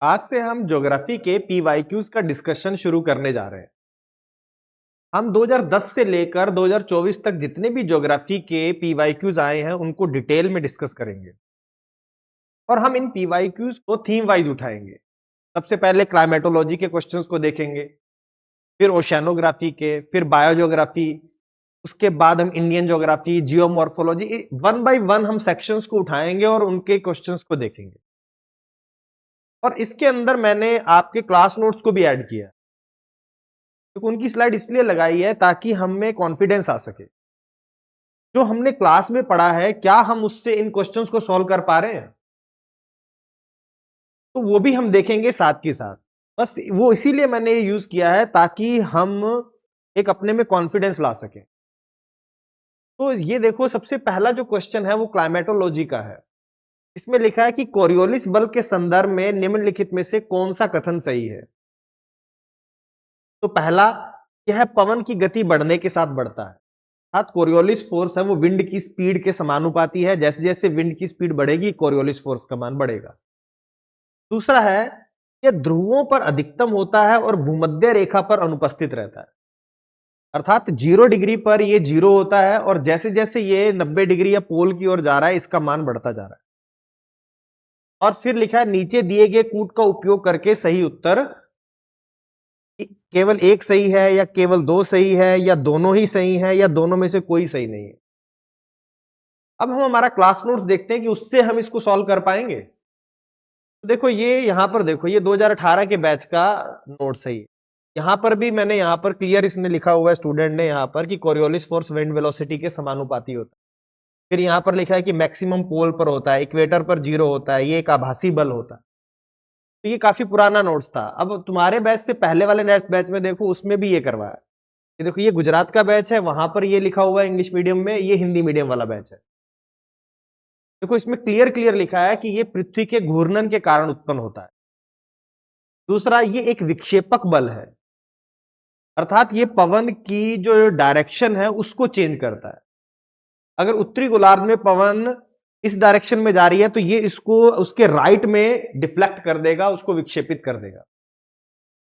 आज से हम ज्योग्राफी के पीवाईक्यूज का डिस्कशन शुरू करने जा रहे हैं। हम 2010 से लेकर 2024 तक जितने भी ज्योग्राफी के पीवाईक्यूज आए हैं उनको डिटेल में डिस्कस करेंगे और हम इन पीवाईक्यूज को थीम वाइज उठाएंगे। सबसे पहले क्लाइमेटोलॉजी के क्वेश्चंस को देखेंगे, फिर ओशियानोग्राफी के, फिर बायोज्योग्राफी, उसके बाद हम Indian geography, geomorphology, one by one हम सेक्शंस को उठाएंगे और उनके क्वेश्चंस को देखेंगे। और इसके अंदर मैंने आपके क्लास नोट्स को भी ऐड किया, तो उनकी स्लाइड इसलिए लगाई है ताकि हमें कॉन्फिडेंस आ सके। जो हमने क्लास में पढ़ा है क्या हम उससे इन क्वेश्चंस को सॉल्व कर पा रहे हैं, तो वो भी हम देखेंगे साथ के साथ। बस वो इसीलिए मैंने ये यूज किया है ताकि हम एक अपने में कॉन्फिडेंस ला सके। तो ये देखो, सबसे पहला जो क्वेश्चन है वो क्लाइमेटोलॉजी का है। इसमें लिखा है कि कोरियोलिस बल्ब के संदर्भ में निम्नलिखित में से कौन सा कथन सही है। तो पहला यह पवन की गति बढ़ने के साथ बढ़ता है, अर्थात कोरियोलिस फोर्स है वो विंड की स्पीड के समानुपाती है। जैसे जैसे विंड की स्पीड बढ़ेगी कोरियोलिस फोर्स का मान बढ़ेगा। दूसरा है यह ध्रुवों पर अधिकतम होता है और भूमध्य रेखा पर अनुपस्थित रहता है, अर्थात 0 डिग्री पर यह 0 होता है और जैसे जैसे ये 90 डिग्री या पोल की ओर जा रहा है इसका मान बढ़ता जा रहा है। और फिर लिखा है नीचे दिए गए कूट का उपयोग करके सही उत्तर, केवल एक सही है या केवल दो सही है या दोनों ही सही है या दोनों में से कोई सही नहीं है। अब हम हमारा क्लास नोट्स देखते हैं कि उससे हम इसको सॉल्व कर पाएंगे। तो देखो ये यहां पर देखो, ये 2018 के बैच का नोट्स है। यहां पर भी मैंने यहां पर क्लियर इसने लिखा हुआ है स्टूडेंट ने यहां पर कि कोरियोलिस फोर्स विंड वेलोसिटी के समानुपाती होता है। फिर यहां पर लिखा है कि मैक्सिमम पोल पर होता है, इक्वेटर पर 0 होता है, ये एक आभासी बल होता है। तो ये काफी पुराना नोट्स था। अब तुम्हारे बैच से पहले वाले नेक्स्ट बैच में देखो उसमें भी ये करवाया। ये देखो ये गुजरात का बैच है, वहां पर ये लिखा हुआ है इंग्लिश मीडियम में, ये हिंदी मीडियम वाला बैच है। देखो इसमें क्लियर क्लियर लिखा है कि ये पृथ्वी के घूर्णन के कारण उत्पन्न होता है। दूसरा, ये एक विक्षेपक बल है, अर्थात ये पवन की जो डायरेक्शन है उसको चेंज करता है। अगर उत्तरी गोलार्ध में पवन इस डायरेक्शन में जा रही है तो ये इसको उसके राइट में डिफ्लेक्ट कर देगा, उसको विक्षेपित कर देगा।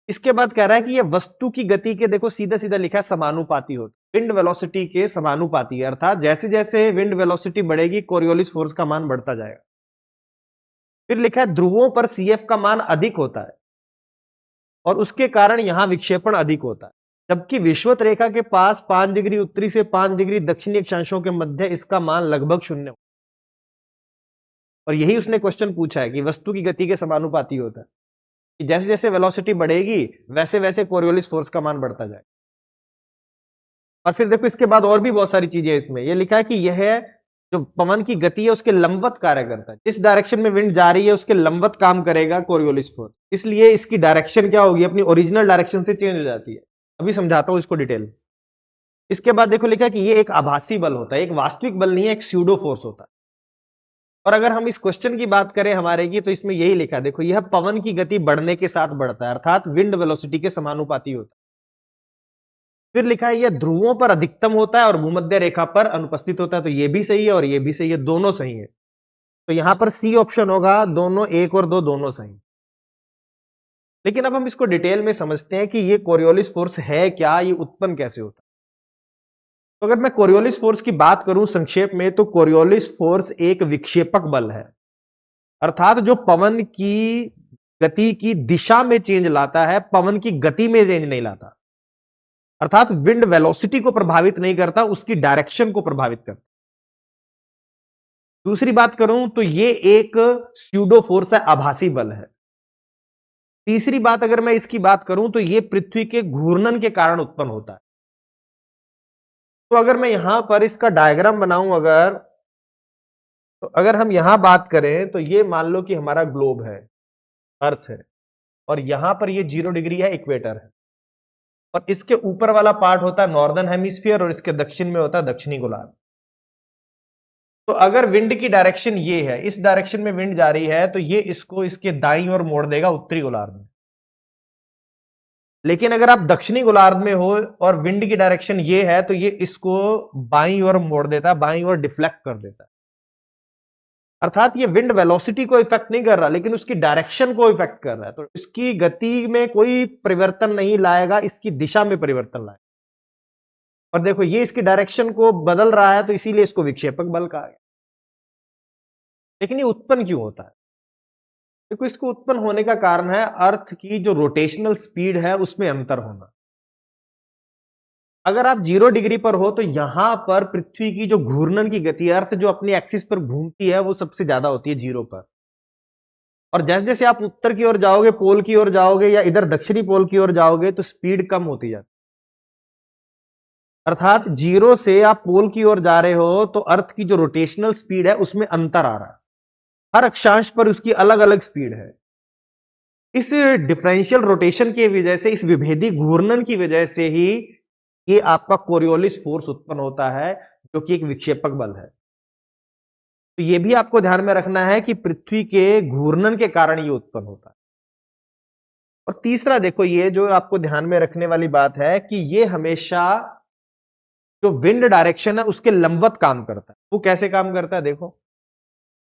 इसके बाद कह रहा है कि ये वस्तु की गति के, देखो सीधा सीधा लिखा है, समानुपाती होता है, विंड वेलोसिटी के समानुपाती है, अर्थात जैसे जैसे विंड वेलोसिटी बढ़ेगी कोरियोलिस फोर्स का मान बढ़ता जाएगा। फिर लिखा है ध्रुवों पर सीएफ का मान अधिक होता है और उसके कारण यहां विक्षेपण अधिक होता है, जबकि विषुवत रेखा के पास 5 डिग्री उत्तरी से 5 डिग्री दक्षिणी अक्षांशों के मध्य इसका मान लगभग 0। और यही उसने क्वेश्चन पूछा है कि वस्तु की गति के समानुपाती होता है कि जैसे जैसे वेलोसिटी बढ़ेगी वैसे वैसे कोरियोलिस फोर्स का मान बढ़ता जाए। और फिर देखो इसके बाद और भी बहुत सारी चीजें इसमें ये लिखा है कि यह जो पवन की गति है उसके लंबवत कार्य करता है, जिस डायरेक्शन में विंड जा रही है उसके लंबवत काम करेगा कोरियोलिस फोर्स, इसलिए इसकी डायरेक्शन क्या होगी, अपनी ओरिजिनल डायरेक्शन से चेंज हो जाती है। अभी समझाता हूं इसको डिटेल। इसके बाद देखो लिखा है कि ये एक आभासी बल होता है, एक वास्तविक बल नहीं है, एक स्यूडो फोर्स होता है। और अगर हम इस क्वेश्चन की बात करें हमारे की, तो इसमें यही लिखा है, देखो यह पवन की गति बढ़ने के साथ बढ़ता है, अर्थात विंड वेलोसिटी के समानुपाती होता है। फिर लिखा है यह ध्रुवों पर अधिकतम होता है और भूमध्य रेखा पर अनुपस्थित होता है, तो ये भी सही है और ये भी सही है, दोनों सही है। तो यहां पर सी ऑप्शन होगा, दोनों, एक और दो दोनों सही। लेकिन अब हम इसको डिटेल में समझते हैं कि ये कोरियोलिस फोर्स है क्या, ये उत्पन्न कैसे होता है। तो अगर मैं कोरियोलिस फोर्स की बात करूं संक्षेप में, तो कोरियोलिस फोर्स एक विक्षेपक बल है, अर्थात जो पवन की गति की दिशा में चेंज लाता है, पवन की गति में चेंज नहीं लाता, अर्थात विंड वेलोसिटी को प्रभावित नहीं करता, उसकी डायरेक्शन को प्रभावित करता। दूसरी बात करूं तो ये एक स्यूडो फोर्स है, आभासी बल है। तीसरी बात अगर मैं इसकी बात करूं तो ये पृथ्वी के घूर्णन के कारण उत्पन्न होता है। तो अगर मैं यहां पर इसका डायग्राम बनाऊं, तो अगर हम यहां बात करें तो ये मान लो कि हमारा ग्लोब है, अर्थ है, और यहां पर ये 0 डिग्री है, इक्वेटर है, और इसके ऊपर वाला पार्ट होता है नॉर्दर्न हेमिस्फीयर और इसके दक्षिण में होता है दक्षिणी गोलार्ध। तो अगर विंड की डायरेक्शन ये है, इस डायरेक्शन में विंड जा रही है, तो ये इसको इसके दाईं ओर मोड़ देगा, उत्तरी गोलार्ध में। लेकिन अगर आप दक्षिणी गोलार्ध में हो और विंड की डायरेक्शन ये है, तो ये इसको बाईं ओर मोड़ देता है, बाईं ओर डिफ्लेक्ट कर देता है। अर्थात ये विंड वेलोसिटी को इफेक्ट नहीं कर रहा, लेकिन उसकी डायरेक्शन को इफेक्ट कर रहा है। तो इसकी गति में कोई परिवर्तन नहीं लाएगा, इसकी दिशा में परिवर्तन लाएगा। और देखो ये इसकी डायरेक्शन को बदल रहा है, तो इसीलिए इसको विक्षेपक बल कहा गया। लेकिन ये उत्पन्न क्यों होता है? देखो इसको उत्पन्न होने का कारण है अर्थ की जो रोटेशनल स्पीड है उसमें अंतर होना। अगर आप 0 डिग्री पर हो तो यहां पर पृथ्वी की जो घूर्णन की गति, अर्थ जो अपनी एक्सिस पर घूमती है, वो सबसे ज्यादा होती है 0 पर। और जैसे जैसे आप उत्तर की ओर जाओगे, पोल की ओर जाओगे, या इधर दक्षिणी पोल की ओर जाओगे, तो स्पीड कम होती जाती है। अर्थात 0 से आप पोल की ओर जा रहे हो तो अर्थ की जो रोटेशनल स्पीड है उसमें अंतर आ रहा है। हर अक्षांश पर उसकी अलग अलग स्पीड है। इस डिफरेंशियल रोटेशन की वजह से, इस विभेदी घूर्णन की वजह से ही ये आपका कोरियोलिस फोर्स उत्पन्न होता है, जो कि एक विक्षेपक बल है। तो ये भी आपको ध्यान में रखना है कि पृथ्वी के घूर्णन के कारण ये उत्पन्न होता है। और तीसरा देखो, ये जो आपको ध्यान में रखने वाली बात है कि ये हमेशा जो विंड डायरेक्शन है उसके लंबवत काम करता है। वो कैसे काम करता है? देखो,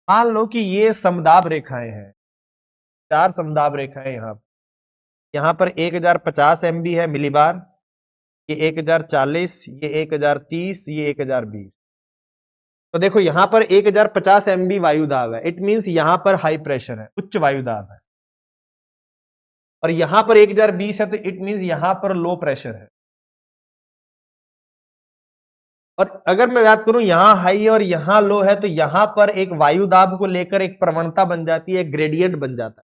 मान लो कि ये समदाब रेखाएं हैं, 4 समदाब रेखाएं यहां पर 1050 MB है मिलीबार, ये 1040, ये 1030, ये 1020। तो देखो यहां पर 1050 MB वायुदाब है, इट मींस यहां पर हाई प्रेशर है, उच्च वायुदाब है। और यहां पर 1020 है, तो इट मींस यहां पर लो प्रेशर है। और अगर मैं बात करूं यहां हाई और यहां लो है, तो यहां पर एक वायुदाब को लेकर एक प्रवणता बन जाती है, एक ग्रेडियंट बन जाता है,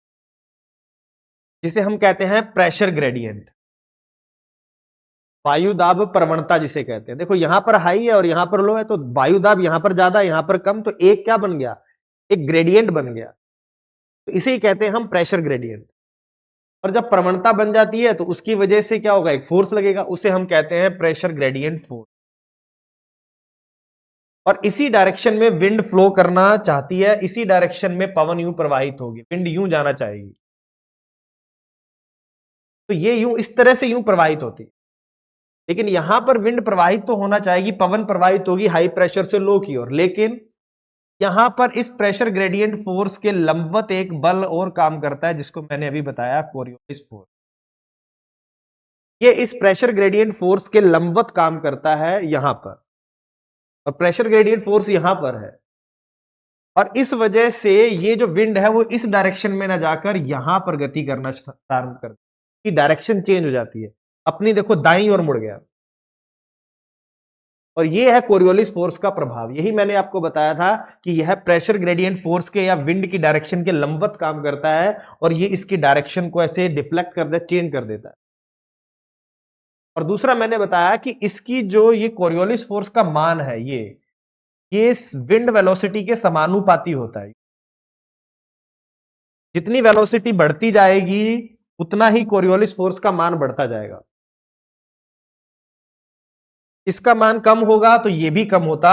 जिसे हम कहते हैं प्रेशर ग्रेडियंट। वायुदाब प्रवणता जिसे कहते हैं। देखो यहां पर हाई है और यहां पर लो है, तो वायुदाब यहां पर ज्यादा, यहां पर कम, तो एक क्या बन गया? एक ग्रेडियंट बन गया। तो इसे ही कहते हैं हम प्रेशर ग्रेडियंट। और जब प्रवणता बन जाती है तो उसकी वजह से क्या होगा? एक फोर्स लगेगा, उसे हम कहते हैं प्रेशर ग्रेडियंट फोर्स। और इसी डायरेक्शन में विंड फ्लो करना चाहती है, इसी डायरेक्शन में पवन यूं प्रवाहित होगी, विंड यूं जाना चाहेगी। तो ये यूं इस तरह से यूं प्रवाहित होती है। लेकिन यहां पर विंड प्रवाहित तो होना चाहेगी, पवन प्रवाहित होगी हाई प्रेशर से लो की ओर, लेकिन यहां पर इस प्रेशर ग्रेडियंट फोर्स के लंबवत एक बल और काम करता है, जिसको मैंने अभी बताया, कोरियोलिस फोर्स। ये इस प्रेशर ग्रेडियंट फोर्स के लंबवत काम करता है यहां पर, और प्रेशर ग्रेडियंट फोर्स यहां पर है। और इस वजह से ये जो विंड है वो इस डायरेक्शन में ना जाकर यहां पर गति करना प्रारंभ करती है, डायरेक्शन चेंज हो जाती है, अपनी देखो दाईं ओर मुड़ गया। और ये है कोरियोलिस फोर्स का प्रभाव। यही मैंने आपको बताया था कि यह प्रेशर ग्रेडियंट फोर्स के या विंड की डायरेक्शन के लंबवत काम करता है, और ये इसकी डायरेक्शन को ऐसे डिफ्लेक्ट कर देता, चेंज कर देता है। और दूसरा मैंने बताया कि इसकी जो ये कोरियोलिस फोर्स का मान है, ये विंड वेलोसिटी के समानुपाती होता है। जितनी वेलोसिटी बढ़ती जाएगी उतना ही कोरियोलिस फोर्स का मान बढ़ता जाएगा। इसका मान कम होगा तो ये भी कम होता,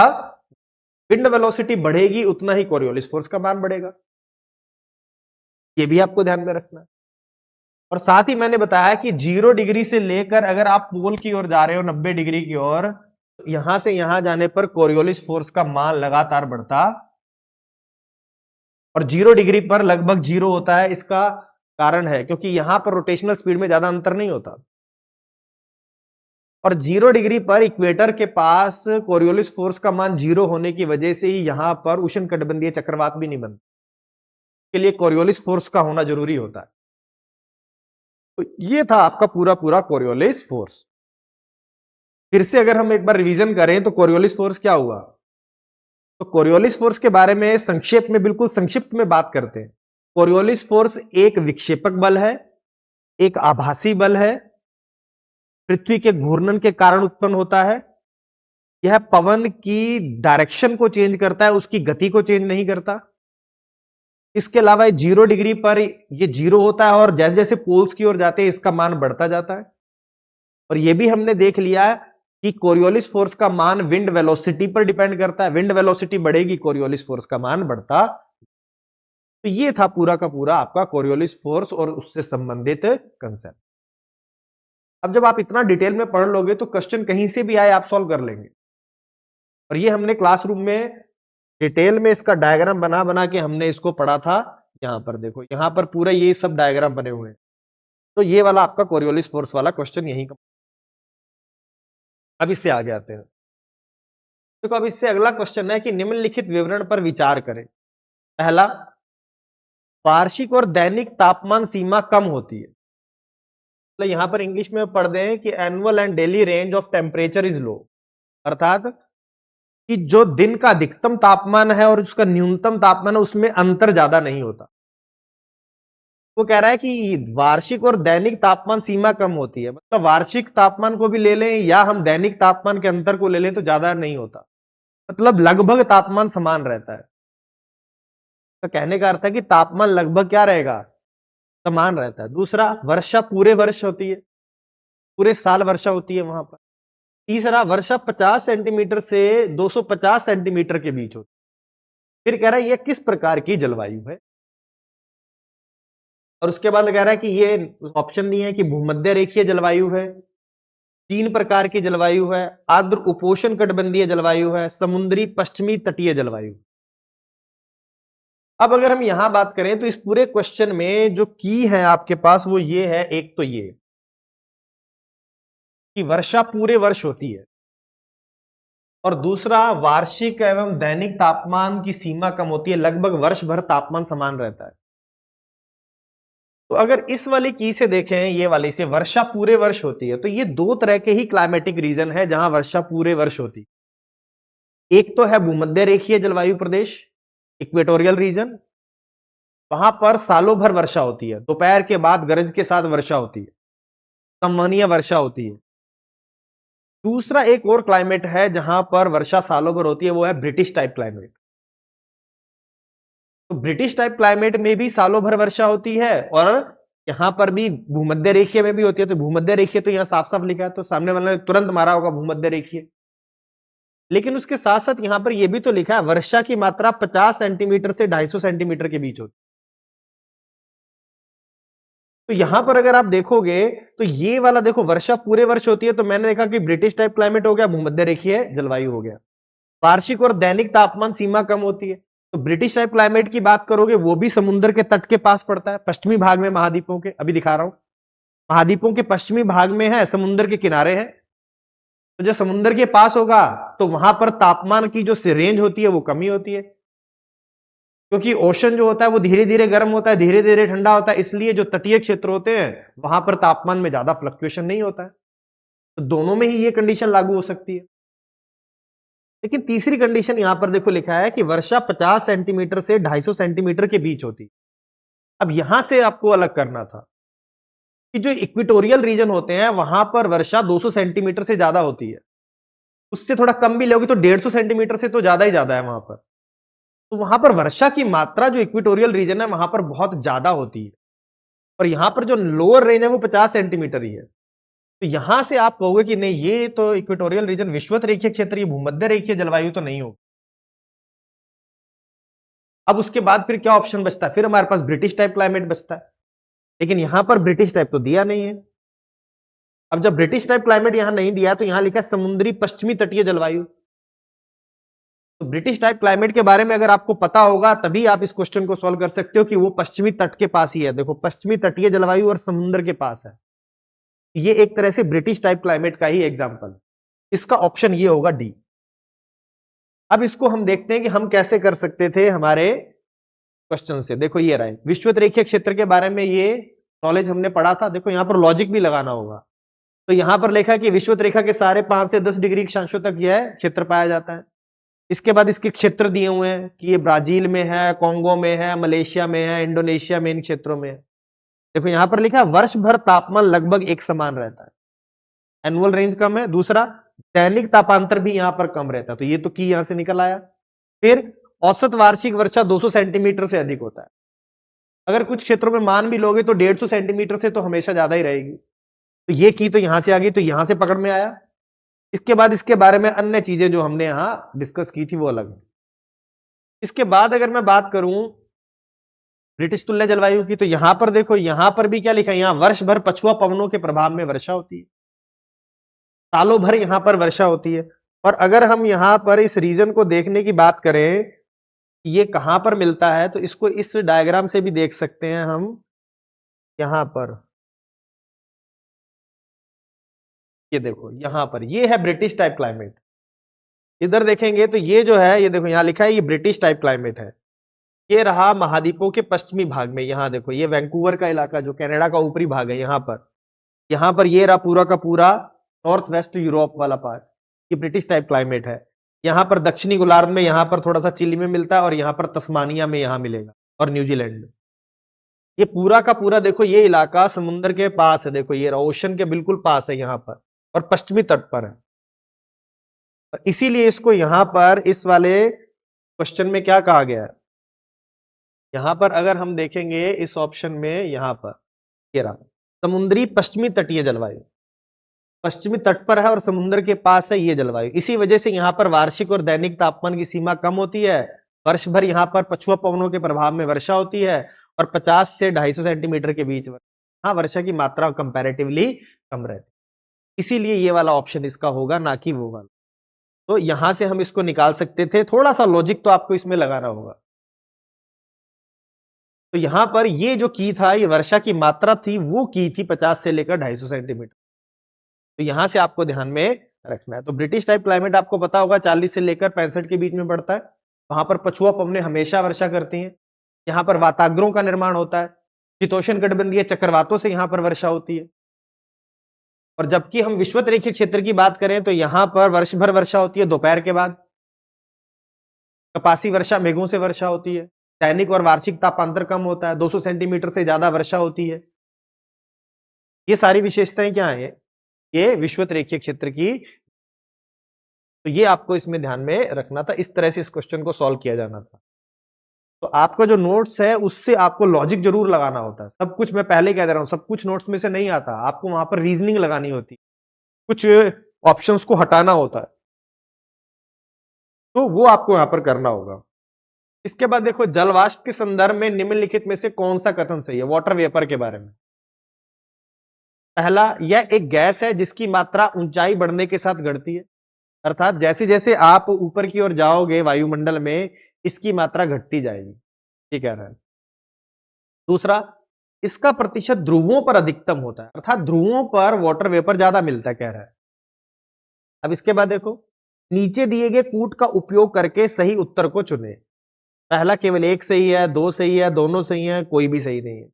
विंड वेलोसिटी बढ़ेगी उतना ही कोरियोलिस फोर्स का मान बढ़ेगा। ये भी आपको ध्यान में रखना है। और साथ ही मैंने बताया कि 0 डिग्री से लेकर अगर आप पोल की ओर जा रहे हो 90 डिग्री की ओर, तो यहां से यहां जाने पर कोरियोलिस फोर्स का मान लगातार बढ़ता, और 0 डिग्री पर लगभग 0 होता है। इसका कारण है क्योंकि यहां पर रोटेशनल स्पीड में ज्यादा अंतर नहीं होता, और 0 डिग्री पर इक्वेटर के पास कोरियोलिस फोर्स का मान 0 होने की वजह से ही यहां पर उष्णकटिबंधीय चक्रवात भी नहीं बनता। के लिए कोरियोलिस फोर्स का होना जरूरी होता है। तो ये था आपका पूरा पूरा कोरियोलिस फोर्स। फिर से अगर हम एक बार रिवीजन करें तो कोरियोलिस फोर्स क्या हुआ? तो कोरियोलिस फोर्स के बारे में संक्षेप में, बिल्कुल संक्षिप्त में बात करते हैं। कोरियोलिस फोर्स एक विक्षेपक बल है, एक आभासी बल है, पृथ्वी के घूर्णन के कारण उत्पन्न होता है। यह पवन की डायरेक्शन को चेंज करता है, उसकी गति को चेंज नहीं करता। इसके अलावा 0 डिग्री पर ये 0 होता है, और जैसे जैसे पोल्स की ओर जाते हैं इसका मान बढ़ता जाता है। और यह भी हमने देख लिया कि कोरियोलिस फोर्स का मान विंड वेलोसिटी पर डिपेंड करता है। विंड वेलोसिटी बढ़ेगी, कोरियोलिस फोर्स का मान बढ़ता। तो ये था पूरा का पूरा आपका कोरियोलिस फोर्स और उससे संबंधित कंसेप्ट। अब जब आप इतना डिटेल में पढ़ लोगे तो क्वेश्चन कहीं से भी आए आप सॉल्व कर लेंगे। और ये हमने क्लासरूम में डिटेल में इसका डायग्राम बना बना के हमने इसको पढ़ा था। यहां पर देखो, यहां पर पूरा ये सब डायग्राम बने हुए हैं। तो ये वाला आपका कोरियोलिस फोर्स वाला क्वेश्चन यही का। अब इससे आगे आते हैं। देखो अब इससे अगला क्वेश्चन है कि निम्नलिखित विवरण पर विचार करें। पहला, वार्षिक और दैनिक तापमान सीमा कम होती है। मतलब यहां पर इंग्लिश में पढ़ दें कि annual and daily range of temperature is low, अर्थात कि जो दिन का अधिकतम तापमान है और उसका न्यूनतम तापमान है उसमें अंतर ज्यादा नहीं होता। वो कह रहा है कि वार्षिक और दैनिक तापमान सीमा कम होती है, मतलब वार्षिक तापमान को भी ले लें या हम दैनिक तापमान के अंतर को ले लें तो ज्यादा नहीं होता, मतलब लगभग तापमान समान रहता है। तो कहने का अर्थ है कि तापमान लगभग क्या रहेगा, समान रहता है। दूसरा, वर्षा पूरे वर्ष होती है, पूरे साल वर्षा होती है वहां पर। तीसरा, वर्षा 50 सेंटीमीटर से 250 सेंटीमीटर के बीच होती है। फिर कह रहा है यह किस प्रकार की जलवायु है, और उसके बाद कह रहा है कि ये ऑप्शन नहीं है कि भूमध्य रेखीय जलवायु है, 3 प्रकार की जलवायु है, आर्द्र उपोष्ण कटिबंधीय जलवायु है, समुद्री पश्चिमी तटीय जलवायु। अब अगर हम यहां बात करें तो इस पूरे क्वेश्चन में जो की है आपके पास वो ये है, एक तो ये कि वर्षा पूरे वर्ष होती है, और दूसरा वार्षिक एवं दैनिक तापमान की सीमा कम होती है, लगभग वर्ष भर तापमान समान रहता है। तो अगर इस वाली की से देखें, ये वाली से वर्षा पूरे वर्ष होती है, तो ये 2 तरह के ही क्लाइमेटिक रीजन है जहां वर्षा पूरे वर्ष होती है। एक तो है भूमध्य रेखीय जलवायु प्रदेश, इक्वेटोरियल रीजन, वहां पर सालों भर वर्षा होती है, दोपहर के बाद गरज के साथ वर्षा होती है, संवहनीय वर्षा होती है। दूसरा एक और क्लाइमेट है जहां पर वर्षा सालों भर होती है, वो है ब्रिटिश टाइप क्लाइमेट। तो ब्रिटिश टाइप क्लाइमेट में भी सालों भर वर्षा होती है, और यहां पर भी भूमध्य रेखीय में भी होती है। तो भूमध्य रेखीय तो यहां साफ साफ लिखा है, तो सामने वाले ने तुरंत मारा होगा भूमध्य रेखीय। लेकिन उसके साथ साथ यहां पर यह भी तो लिखा है वर्षा की मात्रा 50 सेंटीमीटर से 250 सेंटीमीटर के बीच होती है। तो यहां पर अगर आप देखोगे तो ये वाला देखो, वर्षा पूरे वर्ष होती है, तो मैंने देखा कि ब्रिटिश टाइप क्लाइमेट हो गया, भूमध्य रेखीय जलवायु हो गया। वार्षिक और दैनिक तापमान सीमा कम होती है, तो ब्रिटिश टाइप क्लाइमेट की बात करोगे वो भी समुद्र के तट के पास पड़ता है, पश्चिमी भाग में महाद्वीपों के, अभी दिखा रहा हूं, महाद्वीपों के पश्चिमी भाग में है, समुद्र के किनारे है। तो जो समुद्र के पास होगा तो वहां पर तापमान की जो रेंज होती है वो कमी होती है, क्योंकि ओशन जो होता है वो धीरे धीरे गर्म होता है, धीरे धीरे ठंडा होता है, इसलिए जो तटीय क्षेत्र होते हैं वहां पर तापमान में ज्यादा फ्लक्चुएशन नहीं होता है। तो दोनों में ही ये कंडीशन लागू हो सकती है। लेकिन तीसरी कंडीशन यहां पर देखो लिखा है कि वर्षा 50 सेंटीमीटर से 250 सेंटीमीटर के बीच होती है। अब यहां से आपको अलग करना था कि जो इक्वेटोरियल रीजन होते हैं वहां पर वर्षा 200 सेंटीमीटर से ज्यादा होती है, उससे थोड़ा कम भी लोगे तो 150 सेंटीमीटर से तो ज्यादा ही ज्यादा है वहां पर। तो वहां पर वर्षा की मात्रा जो इक्वेटोरियल रीजन है वहां पर बहुत ज्यादा होती है, और यहां पर जो लोअर रेंज है वो 50 सेंटीमीटर ही है। तो यहां से आप कहोगे कि नहीं, ये तो इक्वेटोरियल रीजन विषुवत रेखीय क्षेत्र, ये भूमध्य रेखीय जलवायु तो नहीं हो। अब उसके बाद फिर क्या ऑप्शन बचता है, फिर हमारे पास ब्रिटिश टाइप क्लाइमेट बचता है, लेकिन यहां पर ब्रिटिश टाइप तो दिया नहीं है। अब जब ब्रिटिश टाइप क्लाइमेट यहां नहीं दिया तो यहां लिखा है समुद्री पश्चिमी तटीय जलवायु। तो ब्रिटिश टाइप क्लाइमेट के बारे में अगर आपको पता होगा तभी आप इस क्वेश्चन को सॉल्व कर सकते हो कि वो पश्चिमी तट के पास ही है। देखो, पश्चिमी तटीय जलवायु और समुद्र के पास है, ये एक तरह से ब्रिटिश टाइप क्लाइमेट का ही एग्जाम्पल। इसका ऑप्शन ये होगा डी। अब इसको हम देखते हैं कि हम कैसे कर सकते थे हमारे क्वेश्चन से। देखो ये रहे, विषुवत रेखीय क्षेत्र के बारे में ये नॉलेज हमने पढ़ा था। देखो यहां पर लॉजिक भी लगाना होगा। तो यहां पर लिखा कि विषुवत रेखा के सारे 5 से 10 डिग्री अक्षांशों तक यह क्षेत्र पाया जाता है। इसके बाद इसके क्षेत्र दिए हुए हैं कि ये ब्राजील में है, कोंगो में है, मलेशिया में है, इंडोनेशिया में, इन क्षेत्रों में है। देखो यहां पर लिखा है वर्ष भर तापमान लगभग एक समान रहता है, एनुअल रेंज कम है। दूसरा, दैनिक तापांतर भी यहां पर कम रहता है, तो ये तो की यहां से निकल आया। फिर औसत वार्षिक वर्षा 200 सेंटीमीटर से अधिक होता है। अगर कुछ क्षेत्रों में मान भी लोगे तो 150 सेंटीमीटर से तो हमेशा ज्यादा ही रहेगी। तो ये की तो यहां से आ गई, तो यहां से पकड़ में आया। इसके बाद इसके बारे में अन्य चीजें जो हमने यहां डिस्कस की थी वो अलग है। इसके बाद अगर मैं बात करूं ब्रिटिश तुल्य जलवायु की, तो यहां पर देखो, यहां पर भी क्या लिखा है, यहां वर्ष भर पछुआ पवनों के प्रभाव में वर्षा होती है, सालों भर यहां पर वर्षा होती है। और अगर हम यहां पर इस रीजन को देखने की बात करें ये कहां पर मिलता है, तो इसको इस डायग्राम से भी देख सकते हैं हम। यहां पर ये देखो, यहां पर ये है ब्रिटिश टाइप क्लाइमेट। इधर देखेंगे तो ये जो है, ये देखो यहां लिखा है ये ब्रिटिश टाइप क्लाइमेट है। ये रहा महाद्वीपों के पश्चिमी भाग में, यहां देखो ये वैंकूवर का इलाका जो कनाडा का ऊपरी भाग है, यहां पर ये रहा पूरा का पूरा नॉर्थ वेस्ट यूरोप वाला पार्ट। ये ब्रिटिश टाइप क्लाइमेट है। यहां पर दक्षिणी गोलार्ध में यहां पर थोड़ा सा चिली में मिलता है, और यहां पर तस्मानिया में यहां मिलेगा, और न्यूजीलैंड में। ये पूरा का पूरा देखो ये इलाका समुद्र के पास है, देखो ये ओशन के बिल्कुल पास है यहां पर, और पश्चिमी तट पर है। और इसीलिए इसको यहां पर इस वाले क्वेश्चन में क्या कहा गया है, यहां पर अगर हम देखेंगे इस ऑप्शन में, यहां पर ये रहा समुद्री पश्चिमी तटीय जलवायु, पश्चिमी तट पर है और समुद्र के पास है ये जलवायु। इसी वजह से यहां पर वार्षिक और दैनिक तापमान की सीमा कम होती है। वर्ष भर यहां पर पछुआ पवनों के प्रभाव में वर्षा होती है, और 50 से 250 सेंटीमीटर के बीच हाँ वर्षा की मात्रा कंपैरेटिवली कम रहती है। इसीलिए ये वाला ऑप्शन इसका होगा, ना कि वो वाला। तो यहां से हम इसको निकाल सकते थे, थोड़ा सा लॉजिक तो आपको इसमें लगाना होगा। तो यहां पर ये जो की था, ये वर्षा की मात्रा थी, वो की थी 50 से लेकर 250 सेंटीमीटर। तो यहां से आपको ध्यान में रखना है। तो ब्रिटिश टाइप क्लाइमेट आपको पता होगा 40 से लेकर 65 के बीच में पड़ता है। वहां पर पछुआ पवनें हमेशा वर्षा करती हैं। यहां पर वाताग्रों का निर्माण होता है। शीतोष्ण कटिबंधीय चक्रवातों से यहां पर वर्षा होती है। और जबकि हम विषुवत रेखीय क्षेत्र की बात करें तो यहां पर वर्ष भर वर्षा होती है, दोपहर के बाद कपासी वर्षा मेघों से वर्षा होती है। दैनिक और वार्षिक तापांतर कम होता है, 200 सेंटीमीटर से ज्यादा वर्षा होती है। ये सारी विशेषताएं क्या है, ये विषुवत रेखीय क्षेत्र की। तो ये आपको इसमें ध्यान में रखना था, इस तरह से इस क्वेश्चन को सॉल्व किया जाना था। तो आपका जो नोट्स है उससे आपको लॉजिक जरूर लगाना होता है। सब कुछ मैं पहले कह दे रहा हूं, सब कुछ नोट्स में से नहीं आता, आपको वहां पर रीजनिंग लगानी होती, कुछ ऑप्शंस को हटाना होता है, तो वो आपको यहां पर करना होगा। इसके बाद देखो, जलवाष्प के संदर्भ में निम्नलिखित में से कौन सा कथन सही है वाटर वेपर के बारे में। पहला, यह एक गैस है जिसकी मात्रा ऊंचाई बढ़ने के साथ घटती है, अर्थात जैसे जैसे आप ऊपर की ओर जाओगे वायुमंडल में इसकी मात्रा घटती जाएगी, ये कह रहा है। दूसरा, इसका प्रतिशत ध्रुवों पर अधिकतम होता है, अर्थात ध्रुवों पर वाटर वेपर ज्यादा मिलता है, कह रहा है। अब इसके बाद देखो, नीचे दिए गए कूट का उपयोग करके सही उत्तर को चुने। पहला केवल एक सही है, दो सही है, दोनों सही है, कोई भी सही नहीं है।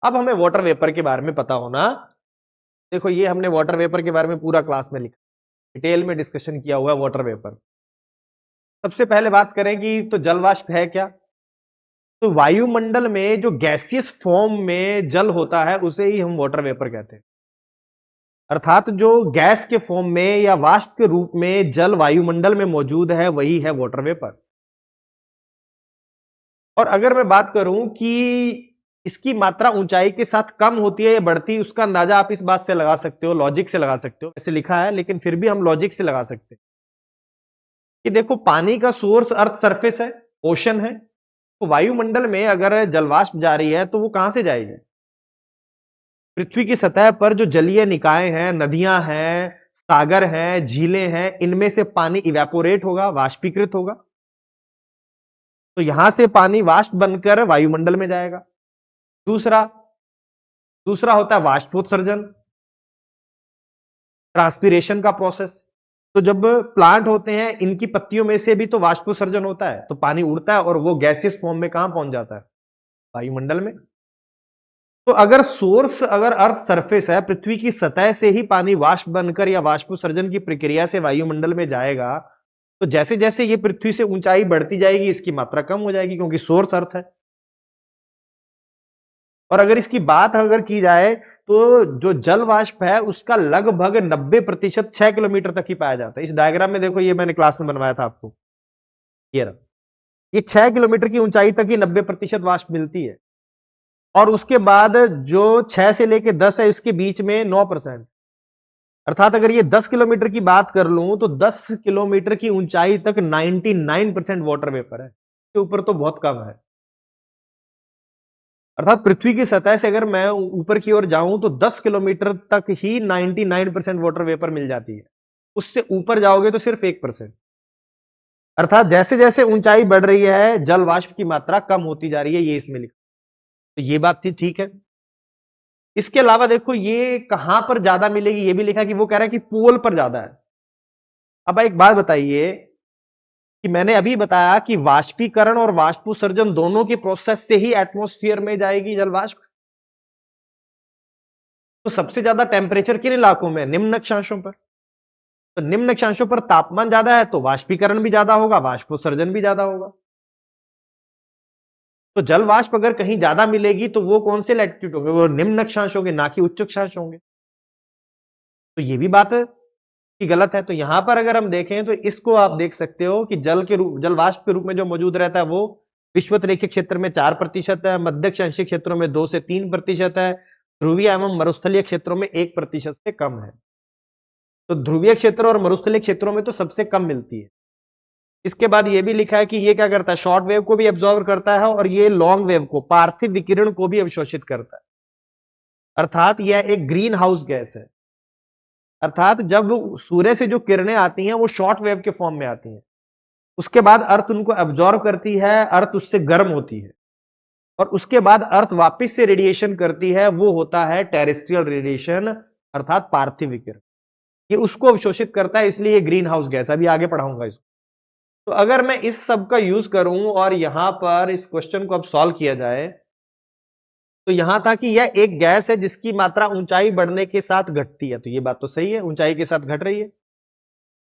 अब हमें वाटर वेपर के बारे में पता होना, देखो ये हमने वाटर वेपर के बारे में पूरा क्लास में लिखा, डिटेल में डिस्कशन किया हुआ है वाटर वेपर। सबसे पहले बात करें कि तो जल वाष्प है क्या। तो वायुमंडल में जो गैसियस फॉर्म में जल होता है उसे ही हम वाटर वेपर कहते हैं, अर्थात जो गैस के फॉर्म में या वाष्प के रूप में जल वायुमंडल में मौजूद है वही है वाटर वेपर। और अगर मैं बात करूं कि इसकी मात्रा ऊंचाई के साथ कम होती है या बढ़ती है, उसका अंदाजा आप इस बात से लगा सकते हो, लॉजिक से लगा सकते हो। ऐसे लिखा है लेकिन फिर भी हम लॉजिक से लगा सकते हैं कि देखो, पानी का सोर्स अर्थ सरफेस है, ओशन है। तो वायुमंडल में अगर जलवाष्प जा रही है तो वो कहां से जाएगी, पृथ्वी की सतह पर जो जलीय निकाय हैं, नदियां हैं, सागर हैं, झीलें हैं, इनमें से पानी इवेपोरेट होगा, वाष्पीकृत होगा। तो यहां से पानी वाष्प बनकर वायुमंडल में जाएगा। दूसरा दूसरा होता है वाष्पोत्सर्जन, ट्रांसपीरेशन का प्रोसेस। तो जब प्लांट होते हैं इनकी पत्तियों में से भी तो वाष्पोत्सर्जन होता है, तो पानी उड़ता है और वो गैसियस फॉर्म में कहां पहुंच जाता है, वायुमंडल में। तो अगर सोर्स अगर अर्थ सरफेस है, पृथ्वी की सतह से ही पानी वाष्प बनकर या वाष्पोत्सर्जन की प्रक्रिया से वायुमंडल में जाएगा, तो जैसे जैसे ये पृथ्वी से ऊंचाई बढ़ती जाएगी इसकी मात्रा कम हो जाएगी, क्योंकि सोर्स अर्थ है। और अगर इसकी बात अगर की जाए तो जो जल वाष्प है उसका लगभग 90% 6 किलोमीटर तक ही पाया जाता है। इस डायग्राम में देखो, ये मैंने क्लास में बनवाया था आपको, ये रहा, ये 6 किलोमीटर की ऊंचाई तक ही 90% वाष्प मिलती है। और उसके बाद जो 6 से लेके 10 है इसके बीच में 9%, अर्थात अगर ये 10 किलोमीटर की बात कर लूं तो 10 किलोमीटर की ऊंचाई तक 99% वाटर वेपर है, इसके ऊपर तो बहुत कम है। अर्थात पृथ्वी की सतह से अगर मैं ऊपर की ओर जाऊं तो 10 किलोमीटर तक ही 99% वाटर वेपर मिल जाती है, उससे ऊपर जाओगे तो सिर्फ 1%। अर्थात जैसे जैसे ऊंचाई बढ़ रही है जल वाष्प की मात्रा कम होती जा रही है, ये इसमें लिखा। तो ये बात थी, ठीक है। इसके अलावा देखो ये कहां पर ज्यादा मिलेगी, ये भी लिखा कि वो कह रहा है कि पोल पर ज्यादा है। अब एक बात बताइए कि मैंने अभी बताया कि वाष्पीकरण और वाष्पोत्सर्जन दोनों की प्रोसेस से ही एटमॉस्फेयर में जाएगी जल वाष्प। तो सबसे ज्यादा टेम्परेचर किन इलाकों में? निम्न अक्षांशों पर। तो निम्न अक्षांशों पर तापमान ज्यादा है तो वाष्पीकरण भी ज्यादा होगा, वाष्पोत्सर्जन भी ज्यादा होगा। तो जल वाष्प अगर कहीं ज्यादा मिलेगी तो वो कौन से लैटिट्यूड होंगे? वो निम्न अक्षांश होंगे, ना कि उच्च अक्षांश होंगे। तो ये भी बात की गलत है। तो यहां पर अगर हम देखें तो इसको आप देख सकते हो कि जल वाष्प के रूप में जो मौजूद रहता है वो विषुवत रेखीय क्षेत्र में 4% है, मध्य अक्षांशीय क्षेत्रों में 2 से 3% है, ध्रुवीय एवं मरुस्थलीय क्षेत्रों में 1% से कम है। तो ध्रुवीय क्षेत्र और मरुस्थलीय क्षेत्रों में तो सबसे कम मिलती है। इसके बाद ये भी लिखा है कि ये क्या करता है? शॉर्ट वेव को भी एब्जॉर्ब करता है और ये लॉन्ग वेव को, पार्थिव विकिरण को भी अवशोषित करता है। अर्थात यह एक ग्रीन हाउस गैस है। अर्थात जब सूर्य से जो किरणें आती हैं वो शॉर्ट वेव के फॉर्म में आती हैं, उसके बाद अर्थ उनको एब्जॉर्ब करती है, अर्थ उससे गर्म होती है और उसके बाद अर्थ वापस से रेडिएशन करती है, वो होता है टेरेस्ट्रियल रेडिएशन अर्थात पार्थिव विकिरण। ये उसको अवशोषित करता है, इसलिए ये ग्रीन हाउस गैस। अभी आगे पढ़ाऊंगा इसको। तो अगर मैं इस सब का यूज करूं और यहां पर इस क्वेश्चन को अब सॉल्व किया जाए तो यहां था कि यह एक गैस है जिसकी मात्रा ऊंचाई बढ़ने के साथ घटती है। तो ये बात तो सही है, ऊंचाई के साथ घट रही है।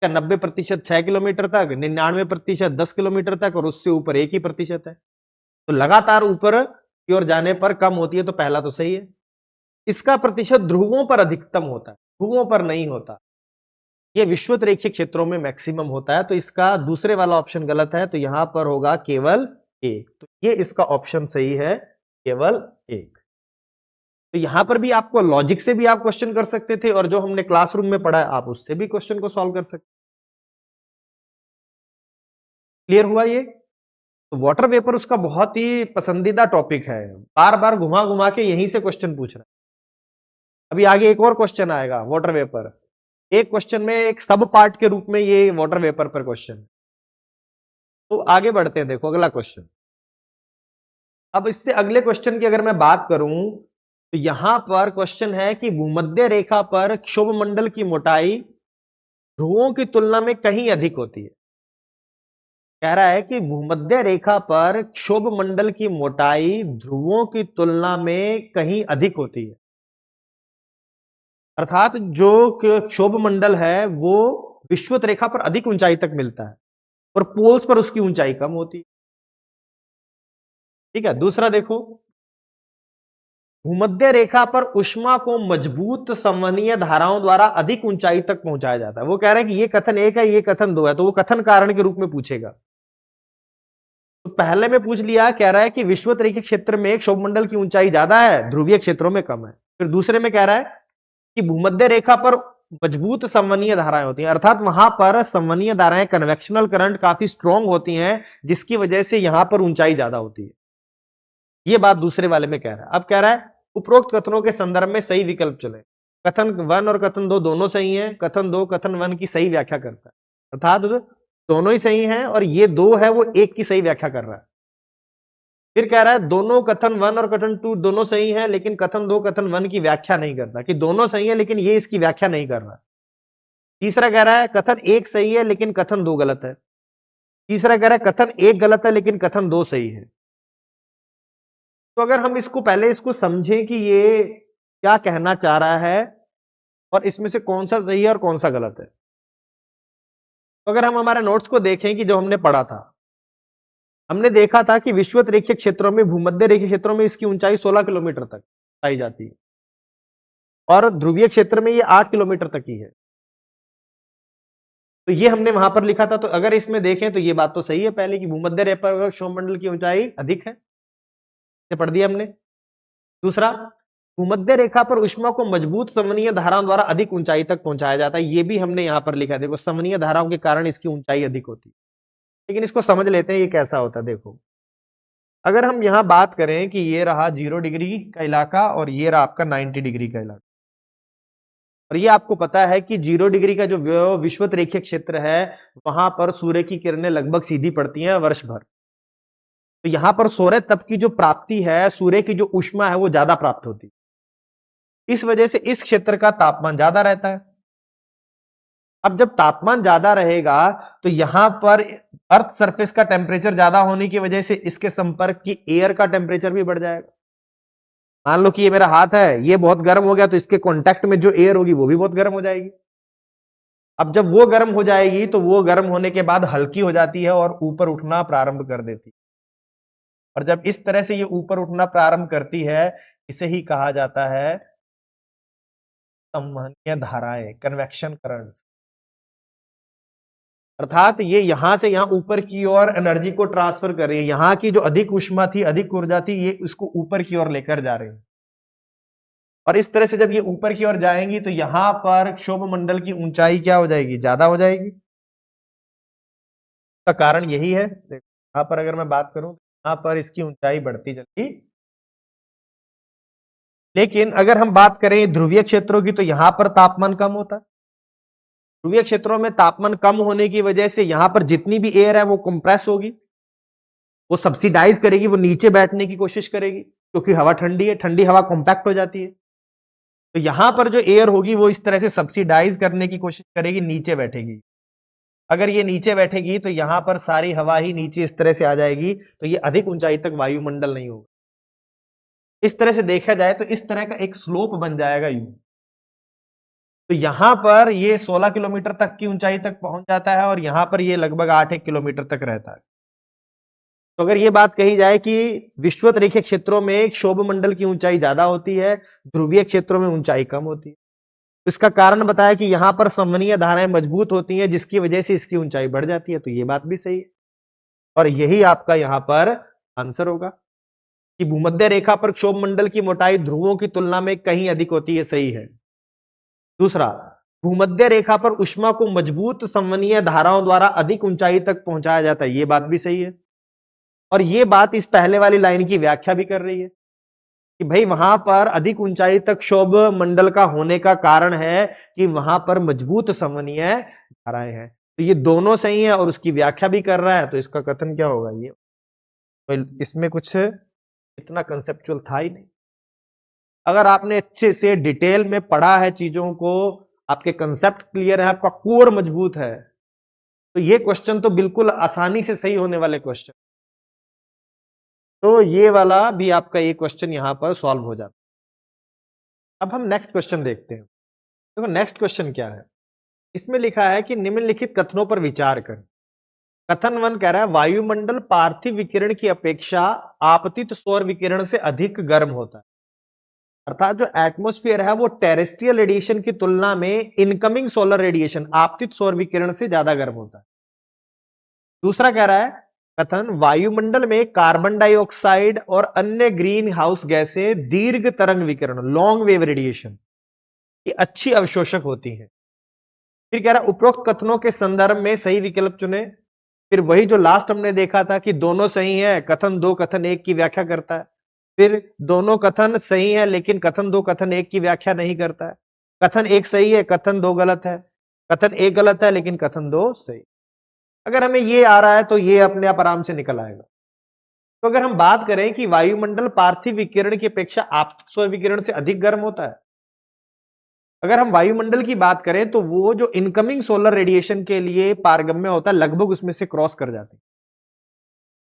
90% 6 किलोमीटर तक, 99% 10 किलोमीटर तक और उससे ऊपर 1 ही प्रतिशत है। तो लगातार ऊपर की ओर जाने पर कम होती है, तो पहला तो सही है। इसका प्रतिशत ध्रुवों पर अधिकतम होता है, ध्रुवों पर नहीं होता। यह विषुवत रेखीय क्षेत्रों में मैक्सिमम होता है। तो इसका दूसरे वाला ऑप्शन गलत है, तो यहां पर होगा केवल एक। तो ये इसका ऑप्शन सही है, केवल एक। तो यहां पर भी आपको लॉजिक से भी आप क्वेश्चन कर सकते थे और जो हमने क्लासरूम में पढ़ा है आप उससे भी क्वेश्चन को सॉल्व कर सकते। क्लियर हुआ ये? तो वाटर वेपर उसका बहुत ही पसंदीदा टॉपिक है, बार बार घुमा घुमा के यहीं से क्वेश्चन पूछ रहा है। अभी आगे एक और क्वेश्चन आएगा वाटर वेपर, एक क्वेश्चन में एक सब पार्ट के रूप में ये वाटर वेपर पर क्वेश्चन। तो आगे बढ़ते हैं, देखो अगला क्वेश्चन। अब इससे अगले क्वेश्चन की अगर मैं बात करूं तो यहां पर क्वेश्चन है कि भूमध्य रेखा पर क्षोभ मंडल की मोटाई ध्रुवों की तुलना में कहीं अधिक होती है। कह रहा है कि भूमध्य रेखा पर क्षोभ मंडल की मोटाई ध्रुवों की तुलना में कहीं अधिक होती है। अर्थात जो क्षोभ मंडल है वो विषुवत रेखा पर अधिक ऊंचाई तक मिलता है और पोल्स पर उसकी ऊंचाई कम होती है। ठीक है, दूसरा देखो, भूमध्य रेखा पर ऊष्मा को मजबूत संवहनीय धाराओं द्वारा अधिक ऊंचाई तक पहुंचाया जाता है। वो कह रहा है कि ये कथन एक है, ये कथन दो है, तो वो कथन कारण के रूप में पूछेगा। तो पहले में पूछ लिया, कह रहा है कि विषुवत रेखीय क्षेत्र में क्षोभमंडल की ऊंचाई ज्यादा है, ध्रुवीय क्षेत्रों में कम है। फिर दूसरे में कह रहा है कि भूमध्य रेखा पर मजबूत संवहनीय धाराएं होती हैं, अर्थात वहां पर संवहनीय धाराएं, कन्वेक्शनल करंट काफी स्ट्रांग होती हैं, जिसकी वजह से यहां पर ऊंचाई ज्यादा होती है। ये बात दूसरे वाले में कह रहा है। अब कह रहा है उपरोक्त कथनों के संदर्भ में सही विकल्प चुने। कथन 1 और कथन 2 दोनों सही हैं। कथन 2 कथन 1 की सही व्याख्या करता है, अर्थात दोनों ही सही हैं और ये 2 है वो 1 की सही व्याख्या कर रहा है। फिर कह रहा है दोनों कथन 1 और कथन 2 दोनों सही हैं, लेकिन कथन 2 कथन 1 की व्याख्या नहीं करता, कि दोनों सही है लेकिन ये इसकी व्याख्या नहीं कर रहा। तीसरा कह रहा है कथन 1 सही है लेकिन कथन 2 गलत है। तीसरा कह रहा है कथन 1 गलत है लेकिन कथन 2 सही है। तो अगर हम इसको पहले इसको समझें कि ये क्या कहना चाह रहा है और इसमें से कौन सा सही है और कौन सा गलत है। तो अगर हम हमारे नोट्स को देखें कि जो हमने पढ़ा था, हमने देखा था कि विषुवत रेखीय क्षेत्रों में, भूमध्य रेखीय क्षेत्रों में इसकी ऊंचाई 16 किलोमीटर तक पाई जाती है और ध्रुवीय क्षेत्र में ये 8 किलोमीटर तक ही है। तो ये हमने वहां पर लिखा था। तो अगर इसमें देखें तो ये बात तो सही है पहले कि भूमध्य रेखा पर क्षोभमंडल की ऊंचाई अधिक है, ये पढ़ दिया हमने। दूसरा, भूमध्य रेखा पर ऊष्मा को मजबूत संवहनीय धाराओं द्वारा अधिक ऊंचाई तक पहुंचाया जाता है, ये भी हमने यहां पर लिखा है। देखो संवहनीय धाराओं के कारण इसकी ऊंचाई अधिक होती है। लेकिन इसको समझ लेते हैं ये कैसा होता है। देखो अगर हम यहां बात करें कि ये रहा 0 डिग्री का इलाका और ये रहा आपका 90 डिग्री का इलाका, और ये आपको पता है कि 0 डिग्री का जो विषुवत रेखीय क्षेत्र है वहां पर सूर्य की किरणें लगभग सीधी पड़ती हैं वर्ष भर। तो यहां पर सूर्य तप की जो प्राप्ति है, सूर्य की जो ऊष्मा है वो ज्यादा प्राप्त होती है। इस वजह से इस क्षेत्र का तापमान ज्यादा रहता है। अब जब तापमान ज्यादा रहेगा तो यहां पर अर्थ सरफेस का टेम्परेचर ज्यादा होने की वजह से इसके संपर्क की एयर का टेम्परेचर भी बढ़ जाएगा। मान लो कि ये मेरा हाथ है, ये बहुत गर्म हो गया तो इसके कांटेक्ट में जो एयर होगी वो भी बहुत गर्म हो जाएगी। अब जब वो गर्म हो जाएगी तो वो गर्म होने के बाद हल्की हो जाती है और ऊपर उठना प्रारंभ कर देती है। और जब इस तरह से ये ऊपर उठना प्रारंभ करती है, इसे ही कहा जाता है संवहनीय धाराएं, कन्वेक्शन करंट्स। अर्थात ये यहां से यहां ऊपर की ओर एनर्जी को ट्रांसफर कर रही है। यहां की जो अधिक ऊष्मा थी, अधिक ऊर्जा थी, ये इसको ऊपर की ओर लेकर जा रही है। और इस तरह से जब ये ऊपर की ओर जाएंगी तो यहां पर क्षोभ मंडल की ऊंचाई क्या हो जाएगी? ज्यादा हो जाएगी। का कारण यही है, यहां पर अगर मैं बात करूं तो यहां पर इसकी ऊंचाई बढ़ती चली। लेकिन अगर हम बात करें ध्रुवीय क्षेत्रों की तो यहां पर तापमान कम होता है। ध्रुवीय क्षेत्रों में तापमान कम होने की वजह से यहां पर जितनी भी एयर है वो कंप्रेस होगी, वो सब्सिडाइज करेगी, वो नीचे बैठने की कोशिश करेगी क्योंकि हवा ठंडी है, ठंडी हवा कॉम्पैक्ट हो जाती है। तो यहां पर जो एयर होगी वो इस तरह से सब्सिडाइज करने की कोशिश करेगी, नीचे बैठेगी। अगर ये नीचे बैठेगी तो यहां पर सारी हवा ही नीचे इस तरह से आ जाएगी, तो ये अधिक ऊंचाई तक वायुमंडल नहीं होगा। इस तरह से देखा जाए तो इस तरह का एक स्लोप बन जाएगा यू। तो यहां पर ये 16 किलोमीटर तक की ऊंचाई तक पहुंच जाता है और यहां पर ये लगभग 8 किलोमीटर तक रहता है। तो अगर ये बात कही जाए कि विषुवत रेखीय क्षेत्रों में क्षोभ मंडल की ऊंचाई ज्यादा होती है, ध्रुवीय क्षेत्रों में ऊंचाई कम होती है। इसका कारण बताया कि यहां पर संवहनीय धाराएं मजबूत होती हैं जिसकी वजह से इसकी ऊंचाई बढ़ जाती है। तो ये बात भी सही है और यही आपका यहां पर आंसर होगा कि भूमध्य रेखा पर क्षोभ मंडल की मोटाई ध्रुवों की तुलना में कहीं अधिक होती है। सही है। दूसरा, भूमध्य रेखा पर ऊष्मा को मजबूत संवहनीय धाराओं द्वारा अधिक ऊंचाई तक पहुंचाया जाता है। यह बात भी सही है और यह बात इस पहले वाली लाइन की व्याख्या भी कर रही है कि भाई वहां पर अधिक ऊंचाई तक क्षोभ मंडल का होने का कारण है कि वहां पर मजबूत संवहनीय धाराएं हैं। तो ये दोनों सही है और उसकी व्याख्या भी कर रहा है। तो इसका कथन क्या होगा? ये तो इसमें कुछ इतना कंसेप्चुअल था ही नहीं। अगर आपने अच्छे से डिटेल में पढ़ा है चीजों को, आपके कंसेप्ट क्लियर है, आपका कोर मजबूत है, तो ये क्वेश्चन तो बिल्कुल आसानी से सही होने वाले क्वेश्चन। तो ये वाला भी आपका ये क्वेश्चन यहां पर सॉल्व हो जाता है। अब हम नेक्स्ट क्वेश्चन देखते हैं। देखो नेक्स्ट क्वेश्चन क्या है, इसमें लिखा है कि निम्नलिखित कथनों पर विचार करें। कथन 1 कह रहा है वायुमंडल पार्थिव विकिरण की अपेक्षा आपतित सौर विकिरण से अधिक गर्म होता है। अर्थात जो एटमॉस्फेयर है वो टेरेस्ट्रियल रेडिएशन की तुलना में इनकमिंग सोलर रेडिएशन, आपतित सौर विकिरण से ज्यादा गर्म होता है। दूसरा कह रहा है कथन वायुमंडल में कार्बन डाइऑक्साइड और अन्य ग्रीन हाउस गैसें दीर्घ तरंग विकिरण, लॉन्ग वेव रेडिएशन की अच्छी अवशोषक होती हैं। फिर कह रहा है उपरोक्त कथनों के संदर्भ में सही विकल्प चुने। फिर वही जो लास्ट हमने देखा था कि दोनों सही है, कथन 2 कथन 1 की व्याख्या करता है। फिर दोनों कथन सही है लेकिन कथन 2 कथन 1 की व्याख्या नहीं करता है। कथन 1 सही है, कथन 2 गलत है। कथन 1 गलत है लेकिन कथन 2 सही। अगर हमें ये आ रहा है तो ये अपने आप आराम से निकल आएगा। तो अगर हम बात करें कि वायुमंडल पार्थिव विकिरण की अपेक्षा आपतित सौर विकिरण से अधिक गर्म होता है, अगर हम वायुमंडल की बात करें तो वो जो इनकमिंग सोलर रेडिएशन के लिए पारगम्य होता है लगभग उसमें से क्रॉस कर जाते हैं।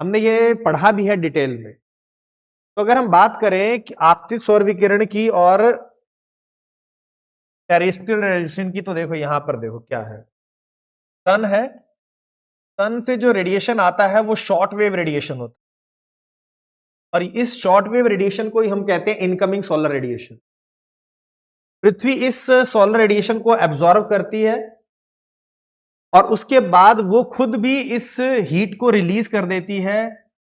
हमने ये पढ़ा भी है डिटेल में। तो अगर हम बात करें कि आपतित सौर विकिरण की और टेरेस्ट्रियल रेडिएशन की, तो देखो यहां पर देखो क्या है, सन है, सन से जो रेडिएशन आता है वो शॉर्ट वेव रेडिएशन होता है और इस शॉर्ट वेव रेडिएशन को ही हम कहते हैं इनकमिंग सोलर रेडिएशन। पृथ्वी इस सोलर रेडिएशन को एब्जॉर्ब करती है और उसके बाद वो खुद भी इस हीट को रिलीज कर देती है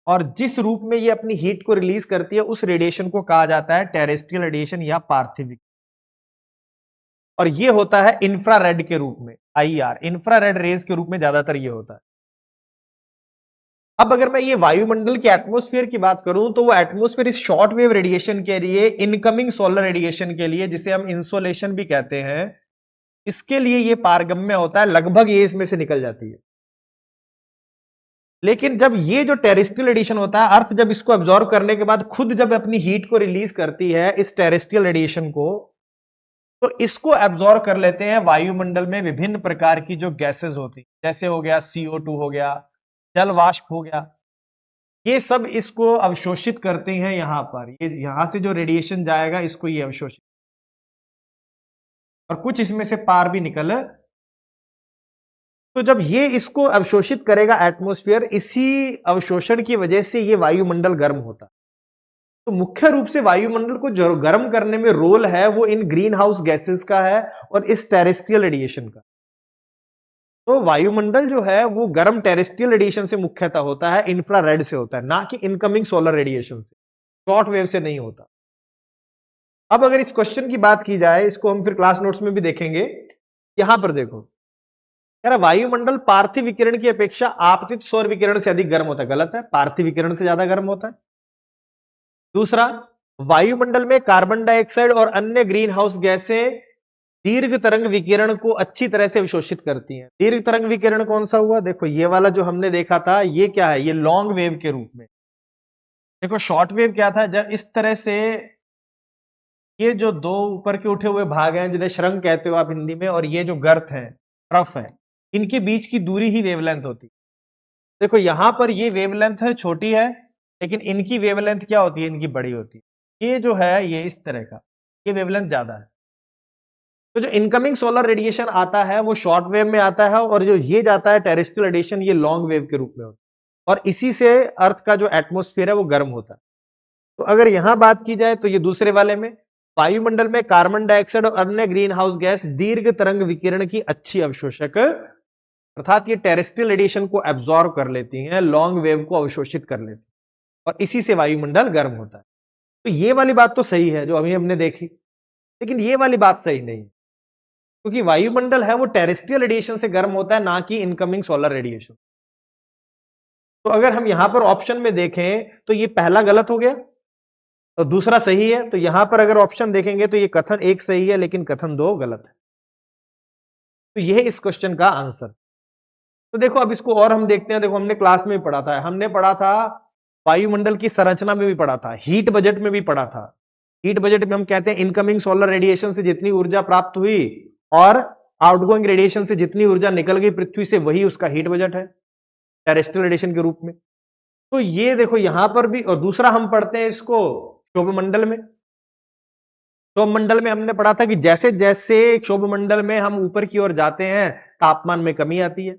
और जिस रूप में ये अपनी हीट को रिलीज करती है उस रेडिएशन को कहा जाता है टेरेस्ट्रियल रेडिएशन या पार्थिव। और ये होता है इंफ्रारेड के रूप में, आईआर, इंफ्रारेड रेज के रूप में ज्यादातर ये होता है। अब अगर मैं ये वायुमंडल के एटमॉस्फेयर की बात करूं तो वो एटमॉस्फेयर इस शॉर्ट वेव रेडिएशन के लिए, इनकमिंग सोलर रेडिएशन के लिए, जिसे हम इंसोलेशन भी कहते हैं, इसके लिए ये पारगम्य होता है, लगभग ये इसमें से निकल जाती है। लेकिन जब ये जो टेरेस्ट्रियल रेडिएशन होता है, अर्थ जब इसको एब्जॉर्ब करने के बाद खुद जब अपनी हीट को रिलीज करती है इस टेरेस्ट्रियल रेडिएशन को, तो इसको एब्जॉर्ब कर लेते हैं वायुमंडल में विभिन्न प्रकार की जो गैसेस होती, जैसे हो गया CO2 हो गया, जल वाष्प हो गया, ये सब इसको अवशोषित करते हैं यहां पर। ये यहां से जो रेडिएशन जाएगा इसको ये अवशोषित, और कुछ इसमें से पार भी निकल। तो जब ये इसको अवशोषित करेगा एटमॉस्फेयर, इसी अवशोषण की वजह से ये वायुमंडल गर्म होता है। तो मुख्य रूप से वायुमंडल को जो गर्म करने में रोल है वो इन ग्रीन हाउस गैसेस का है और इस टेरेस्ट्रियल रेडिएशन का। तो वायुमंडल जो है वो गर्म टेरेस्ट्रियल रेडिएशन से मुख्यतः होता है, इंफ्रारेड से होता है, ना कि इनकमिंग सोलर रेडिएशन से, शॉर्ट वेव से नहीं होता। अब अगर इस क्वेश्चन की बात की जाए, इसको हम फिर क्लास नोट्स में भी देखेंगे। यहां पर देखो यार, वायुमंडल पार्थिव विकिरण की अपेक्षा आपतित सौर विकिरण से अधिक गर्म होता है। गलत है, पार्थिव विकिरण से ज्यादा गर्म होता है। दूसरा, वायुमंडल में कार्बन डाइऑक्साइड और अन्य ग्रीन हाउस गैसें दीर्घ तरंग विकिरण को अच्छी तरह से अवशोषित करती हैं। दीर्घ तरंग विकिरण कौन सा हुआ? देखो ये वाला जो हमने देखा था, ये क्या है? ये लॉन्ग वेव के रूप में। देखो शॉर्ट वेव क्या था? जब इस तरह से ये जो दो ऊपर के उठे हुए भाग हैं, जिन्हें श्रृंग कहते हो आप हिंदी में, और ये जो गर्त है, ट्रफ है, इनके बीच की दूरी ही वेवलेंथ होती है। देखो यहां पर ये वेवलेंथ है छोटी है, लेकिन इनकी वेवलेंथ क्या होती है? इनकी बड़ी होती है। ये जो है ये इस तरह का, ये वेवलेंथ ज्यादा है। तो जो इनकमिंग सोलर रेडिएशन आता है वो शॉर्ट वेव में आता है, और जो ये जाता है टेरेस्ट्रियल रेडिएशन, ये लॉन्ग वेव के रूप में होता है, और इसी से अर्थ का जो एटमॉस्फेयर है वो गर्म होता है। तो अगर यहां बात की जाए तो ये दूसरे वाले में वायुमंडल में कार्बन डाइऑक्साइड और अन्य ग्रीन हाउस गैस दीर्घ तरंग विकिरण की अच्छी अवशोषक, अर्थात ये टेरेस्ट्रियल रेडिएशन को एब्जॉर्ब कर लेती हैं, लॉन्ग वेव को अवशोषित कर लेती हैं, और इसी से वायुमंडल गर्म होता है। तो ये वाली बात तो सही है जो अभी हमने देखी, लेकिन ये वाली बात सही नहीं है, क्योंकि वायुमंडल है वो टेरेस्ट्रियल रेडिएशन से गर्म होता है, ना कि इनकमिंग सोलर रेडिएशन। तो अगर हम यहां पर ऑप्शन में देखें तो ये पहला गलत हो गया और दूसरा सही है। तो यहां पर अगर ऑप्शन देखेंगे तो ये कथन 1 सही है, लेकिन कथन 2 गलत है। तो यह इस क्वेश्चन का आंसर। तो देखो अब इसको और हम देखते हैं। देखो हमने क्लास में पढ़ा था, हमने पढ़ा था वायुमंडल की संरचना में भी पढ़ा था, हीट बजट में भी पढ़ा था। हीट बजट में हम कहते हैं इनकमिंग सोलर रेडिएशन से जितनी ऊर्जा प्राप्त हुई और आउटगोइंग रेडिएशन से जितनी ऊर्जा निकल गई पृथ्वी से, वही उसका हीट बजट है टेरेस्ट्रियल रेडिएशन के रूप में। तो ये देखो यहां पर भी, और दूसरा हम पढ़ते हैं इसको क्षोभमंडल में। क्षोभमंडल में हमने पढ़ा था कि जैसे जैसे क्षोभमंडल में हम ऊपर की ओर जाते हैं तापमान में कमी आती है,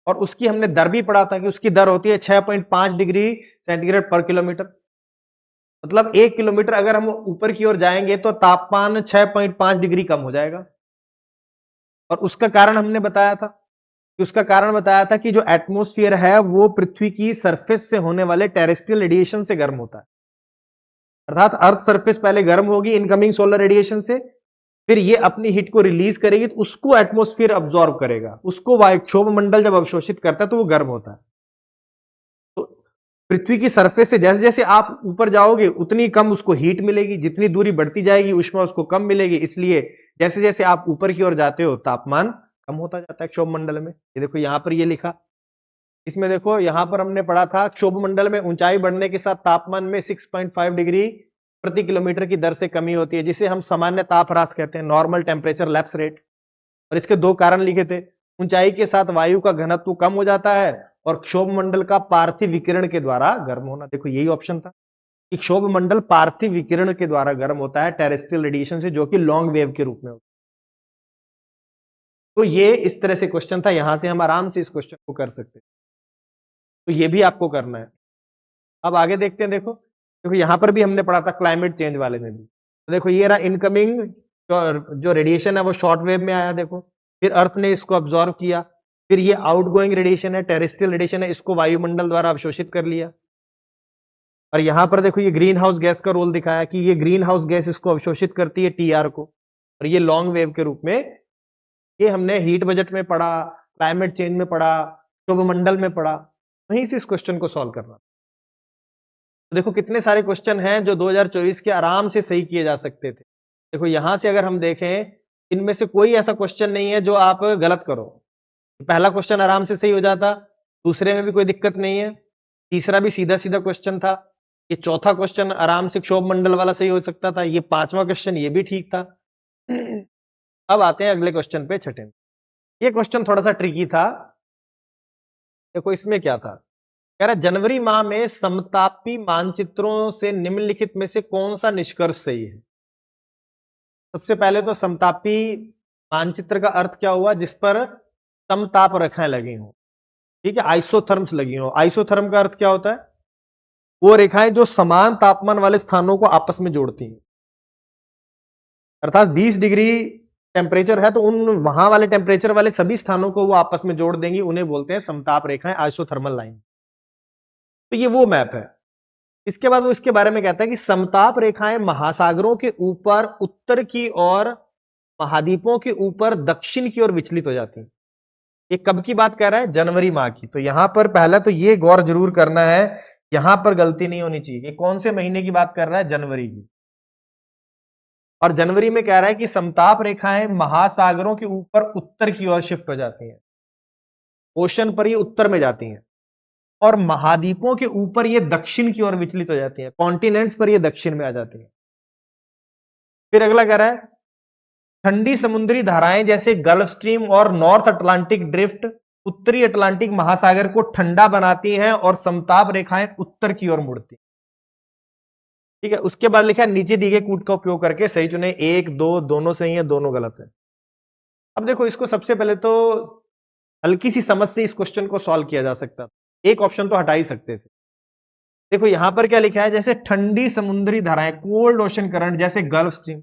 और उसकी हमने दर भी पढ़ा था कि उसकी दर होती है 6.5 डिग्री सेंटीग्रेड पर किलोमीटर। मतलब 1 किलोमीटर अगर हम ऊपर की ओर जाएंगे तो तापमान 6.5 डिग्री कम हो जाएगा। और उसका कारण हमने बताया था कि जो एटमॉस्फेयर है वो पृथ्वी की सरफेस से होने वाले टेरेस्ट्रियल रेडिएशन से गर्म होता है। अर्थात अर्थ सरफेस पहले गर्म होगी इनकमिंग सोलर रेडिएशन से, फिर ये अपनी हीट को रिलीज करेगी, तो उसको एटमॉस्फेयर अब्सॉर्ब करेगा, उसको क्षोभमंडल जब अवशोषित करता है तो वो गर्म होता है। तो पृथ्वी की सरफेस से जैसे जैसे आप ऊपर जाओगे उतनी कम उसको हीट मिलेगी, जितनी दूरी बढ़ती जाएगी ऊष्मा उसको कम मिलेगी, इसलिए जैसे जैसे आप ऊपर की ओर जाते हो तापमान कम होता जाता है क्षोभमंडल में। ये देखो यहां पर ये लिखा, इसमें देखो यहां पर हमने पढ़ा था क्षोभमंडल में ऊंचाई बढ़ने के साथ तापमान में 6.5 डिग्री प्रति किलोमीटर की दर से कमी होती है, जिसे हम सामान्य ताप ह्रास कहते हैं, नॉर्मल टेम्परेचर लैप्स रेट। और इसके दो कारण लिखे थे, ऊंचाई के साथ वायु का घनत्व कम हो जाता है और क्षोभमंडल का पार्थिव विकिरण के द्वारा गर्म होना। देखो यही ऑप्शन था कि क्षोभमंडल पार्थिव विकिरण के द्वारा गर्म होता है टेरेस्ट्रियल रेडिएशन से, जो कि लॉन्ग वेव के रूप में होता है। तो ये इस तरह से क्वेश्चन था, यहां से हम आराम से इस क्वेश्चन को कर सकते हैं। तो ये भी आपको करना है। अब आगे देखते हैं। देखो देखो यहां पर भी हमने पढ़ा था क्लाइमेट चेंज वाले में भी। तो देखो ये रहा इनकमिंग जो रेडिएशन है वो शॉर्ट वेव में आया, देखो फिर अर्थ ने इसको अब्सॉर्ब किया, फिर ये आउटगोइंग रेडिएशन है, टेरेस्ट्रियल रेडिएशन है, इसको वायुमंडल द्वारा अवशोषित कर लिया। और यहां पर देखो ये ग्रीन हाउस गैस का रोल दिखाया कि ये ग्रीन हाउस गैस इसको अवशोषित करती है टीआर को, और ये लॉन्ग वेव के रूप में। ये हमने हीट बजट में पढ़ा, क्लाइमेट चेंज में पढ़ा, क्षोभमंडल में पढ़ा, वहीं से इस क्वेश्चन को सॉल्व करना। तो देखो कितने सारे क्वेश्चन हैं जो 2024 के आराम से सही किए जा सकते थे। देखो यहां से अगर हम देखें इनमें से कोई ऐसा क्वेश्चन नहीं है जो आप गलत करो। पहला क्वेश्चन आराम से सही हो जाता, दूसरे में भी कोई दिक्कत नहीं है, तीसरा भी सीधा सीधा क्वेश्चन था, ये चौथा क्वेश्चन आराम से क्षोभ मंडल वाला सही हो सकता था, ये पांचवा क्वेश्चन ये भी ठीक था। अब आते हैं अगले क्वेश्चन पे, छठे। ये क्वेश्चन थोड़ा सा ट्रिकी था। देखो इसमें क्या था, कह रहा जनवरी माह में समतापी मानचित्रों से निम्नलिखित में से कौन सा निष्कर्ष सही है। सबसे पहले तो समतापी मानचित्र का अर्थ क्या हुआ, जिस पर समताप रेखाएं लगी हो, ठीक है, आइसोथर्म्स लगी हो। आइसोथर्म का अर्थ क्या होता है, वो रेखाएं जो समान तापमान वाले स्थानों को आपस में जोड़ती हैं। अर्थात 20 डिग्री टेम्परेचर है तो उन वहां वाले टेम्परेचर वाले सभी स्थानों को वो आपस में जोड़ देंगी, उन्हें बोलते हैं समताप रेखाएं, आइसोथर्मल लाइन। तो ये वो मैप है। इसके बाद वो इसके बारे में कहता है कि समताप रेखाएं महासागरों के ऊपर उत्तर की ओर, महाद्वीपों के ऊपर दक्षिण की ओर विचलित हो जाती हैं। ये कब की बात कर रहा है, जनवरी माह की। तो यहां पर पहला तो ये गौर जरूर करना है, यहां पर गलती नहीं होनी चाहिए। ये कौन से महीने की बात कर रहा है, जनवरी की। और जनवरी में कह रहा है कि समताप रेखाएं महासागरों के ऊपर उत्तर की ओर शिफ्ट हो जाती हैं, ओशन पर ये उत्तर में जाती हैं, और महाद्वीपों के ऊपर ये दक्षिण की ओर विचलित हो जाती हैं, कॉन्टिनेंट्स पर ये दक्षिण में आ जाती हैं। फिर अगला कह रहा है ठंडी समुद्री धाराएं जैसे गल्फ स्ट्रीम और नॉर्थ अटलांटिक ड्रिफ्ट उत्तरी अटलांटिक महासागर को ठंडा बनाती हैं और समताप रेखाएं उत्तर की ओर मुड़ती। ठीक है, उसके बाद लिखा है नीचे दी गई कूट का उपयोग करके सही चुने। एक दो दोनों सही है, दोनों गलत है। अब देखो इसको सबसे पहले तो हल्की सी समझ से इस क्वेश्चन को सॉल्व किया जा सकता था, एक ऑप्शन तो हटा ही सकते थे। देखो यहां पर क्या लिखा है, जैसे ठंडी समुद्री धाराएं, कोल्ड ओशन करंट, जैसे गल्फ स्ट्रीम।